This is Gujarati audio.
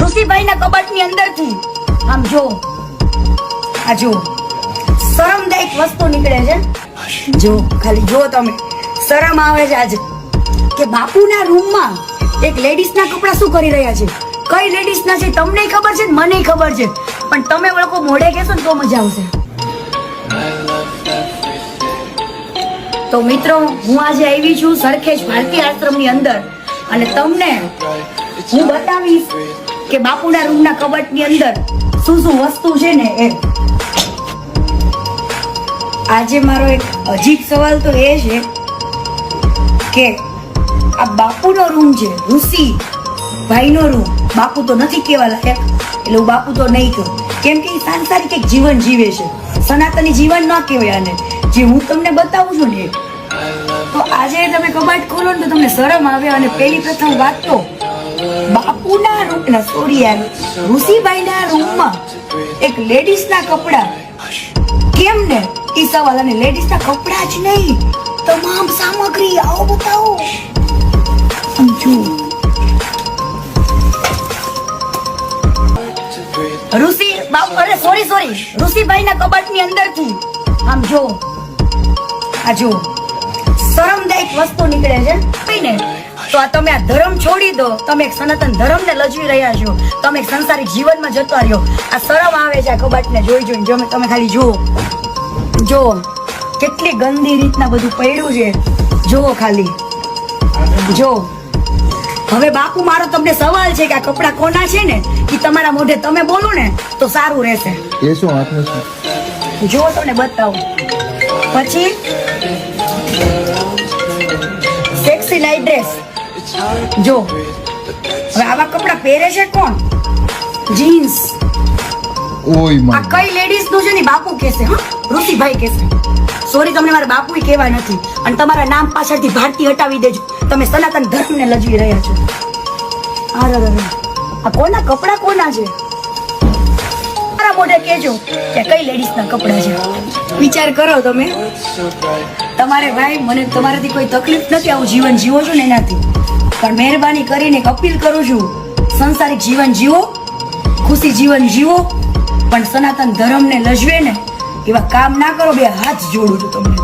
ઋષિભાઈ ના કબાટ ની અંદર થી આમ જો આ જો શરમદાયક વસ્તુ નીકળે છે. જો ખાલી જો તમે શરમ આવે છે આજે કે બાપુના રૂમમાં એક લેડીઝ ના કપડા શું કરી રહ્યા છે. કઈ લેડીઝ ના છે તમને ખબર છે મને ખબર છે, પણ તમે લોકો મોઢે કહેશો ને તો મજા આવશે. તો મિત્રો હું આજે આવી છું સરખેજ ભારતીય આશ્રમ ની અંદર અને તમને હું બતાવીશ કે બાપુના રૂમ ના કબાટ ની અંદર શું શું વસ્તુ છે ને એ. આજે મારો એક અજીબ સવાલ તો એ છે કે આ બાપુનો રૂમ છે, ઋષિ ભાઈનો રૂમ. બાપુ તો નથી કહેવા લાયક એટલે હું બાપુ તો નહીં કહું, કેમ કે સાંસારિક એક જીવન જીવે છે, સનાતની જીવન ન કહેવાય આને. જે હું તમને બતાવું છું ને તો આજે તમે કબાટ ખોલો ને તો તમને શરમ આવે. અને પહેલી પ્રથમ વાત તો બાપુના રૂમના ઋષિભાઈના રૂમમાં એક લેડીઝના કપડા કેમ ને એ સવાલ. અને લેડીઝના કપડા જ નહીં, તમામ સામગ્રી આવો બતાવો. સમજો ઋષિભાઈના કબાટની અંદરથી આમ જો આ જો શરમદાયક વસ્તુ નીકળે છે ને. તો આ તમે આ ધર્મ છોડી દો, તમે એક સનાતન ધર્મને લજવી રહ્યા છો, તમે એક સંસારિક જીવનમાં જતા રહ્યો. આ શરમ આવે છે આ કબાટને જોઈ જોઈને. જો તમે ખાલી જો કેટલી ગંદી રીતના બધું પડ્યું છે. જુઓ ખાલી જો. હવે બાપુ મારો તમને સવાલ છે કે આ કપડા કોના છે ને એ તમારા મોઢે તમે બોલો ને તો સારું રહેશે. એ શું હાથનું છે? જો તમને બતાવું. પછી સેક્સી નાઇટ ડ્રેસ જો. હવે આવા કપડા પહેરે છે કોણ? જીન્સ. ઓય આ માં, કઈ લેડીઝ નું છે ને બાપુ કહેશે, હા ઋષિભાઈ કહેશે. સોરી, તમને મારા બાપુ કહેવા નથી. અને તમારા નામ પાછળથી ભારતી હટાવી દેજો. તમે સનાતન ધર્મને લજવી રહ્યા છો. આ કોના કપડા કોના છે? મારા મોઢે કહેજો કે કઈ લેડીઝ ના કપડા છે. વિચાર કરો તમે. તમારે ભાઈ મને તમારાથી કોઈ તકલીફ નથી, આવું જીવન જીવો છો ને એનાથી. પણ મહેરબાની કરીને એક અપીલ કરું છું, સંસારિક જીવન જીવો, ખુશી જીવન જીવો, પણ સનાતન ધર્મને લજવે ને એવા કામ ના કરો. બે હાથ જોડું છું તમને.